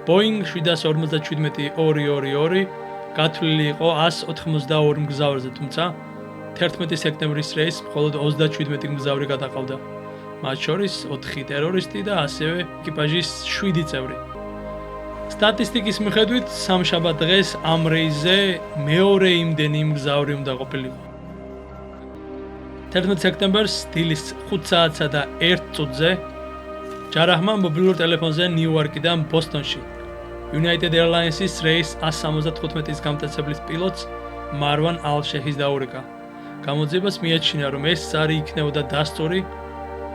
Boeing 747-222 გათვლილი იყო 182 მგზავრზე, თუმცა 11 სექტემბრის რეისს მხოლოდ 37 მგზავრი გადაყავდა. მათ შორის 4 ტერორისტი და ასევე ეკიპაჟის 7 წევრი. სტატისტიკის მიხედვით, სამშაბათ დღეს ამ რეისზე მეორე იმდენი მგზავრი უნდა ყოფილიყო. 11 სექტემბერს დილის 5 საათსა და 1 წუთზე ჯარაჰმა მობილურ ტელეფონზე ნიუ-იორკიდან ბოსტონში United Airlines-ის რეის 175-ის გამტაცებლის პილოტს მარვან ალ-შეჰის დაურეკა. გამოძიებას მიაჩნია, რომ ეს ზარი იქნებოდა დასწორი,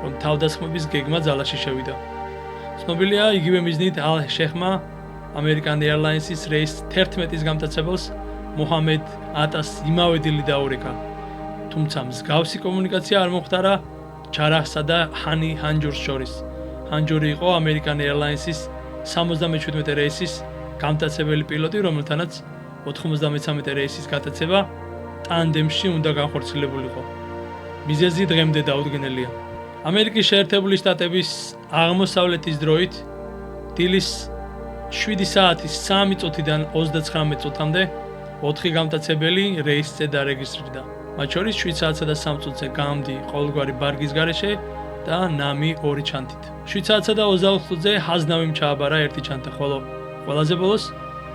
რომ თავდასხმების გეგმა ძალაში შევიდა. ცნობილია, იგივე მიზნით ალ-შეჰმა American Airlines-ის რეის 11-ის გამტაცებელს მოჰამედ ატას იმავე დილით დაურეკა. თუმცა მსგავსი კომუნიკაცია არ მომხდარა ჯარაჰსა და ჰანი ჰანჯურს შორის. ჰანჯური იყო American Airlines-ის 77 რეისის გამტაცებელი პილოტი, რომელთანაც 93 რეისის გატაცება ტანდემში უნდა განხორციელებულიყო. მიზეზი დღემდე დაუდგენელია. ამერიკის შეერთებული შტატების აღმოსავლეთის დროით დილის 7 საათის 3 წუთიდან 39 წუთამდე 4 გამტაცებელი რეისზე დარეგისტრირდა. მათ შორის 7 საათსა და 3 წუთზე გამდი ყოველგვარი ბარგის გარეშე და ნამი 2 ჩანთით. 7 საათსა და 24 წუთზე ჰაზნავიმ ჩააბარა 1 ჩანთა, ხოლო ყველაზე ბოლოს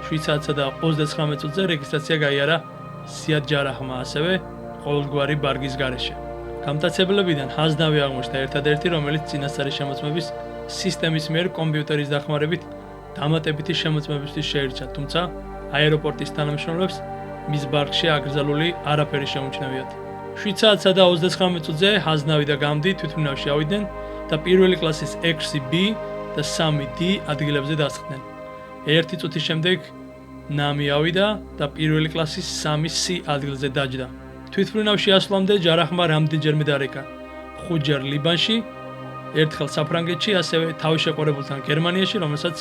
7 საათსა და 39 წუთზე რეგისტრაცია გაიარა სიად ჯარაჰმა ასევე ყოველგვარი ბარგის გარეშე. გამტაცებლებიდან ჰაზნავი აღმოჩნდა ერთადერთი, რომელიც წინასწარი შემოწმების სისტემის მიერ კომპიუტერის დახმარებით დამატებითი შემოწმებისთვის შეირჩა, თუმცა აეროპორტის თანამშრომლებს მის ბარგში აკრძალული არაფერი შეუმჩნევიათ. 7 საათსა და 39 წუთზე ჰაზნავი და გამდი თვითმფრინავში ავიდნენ და პირველი კლასის 6B და 3D ადგილებზე დასხდნენ. 1 წუთის შემდეგ ნამი ავიდა და პირველი კლასის 3C ადგილზე დაჯდა. თვითმფრინავში ასვლამდე ჯარაჰმა რამდენჯერმე დარეკა. 5 ჯერ ლიბანში, ერთხელ საფრანგეთში, ასევე თავშეყარებულთან გერმანიაში, რომელსაც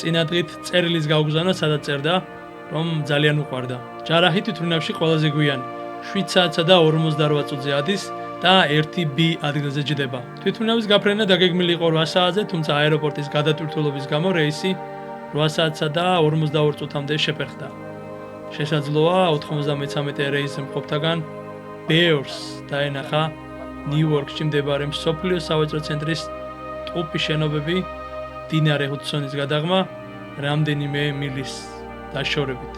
წინა დღით წერილის გაუგზავნა, სადაც წერდა, რომ ძალიან უყვარდა. ჯარაჰი თვითმფრინავში ყველაზე გვიან 7 საათსა და 48 წუთზე ადის და 1B ადგილზე ჯდება. თვითმფრინავის გაფრენა დაგეგმილი იყო 8 საათზე, თუმცა აეროპორტის გადატვირთულობის გამო რეისი 8 საათსა და 42 წუთამდე შეფერხდა. შესაძლოა 93 რეისზე მყოფთაგან ბეორს დაენახა ნიუ-იორკში მდებარე მსოფლიო სავაჭრო ცენტრის ტყუპი შენობები, მდინარე ჰუდსონის გადაღმა, რამდენიმე მილის დაშორებით.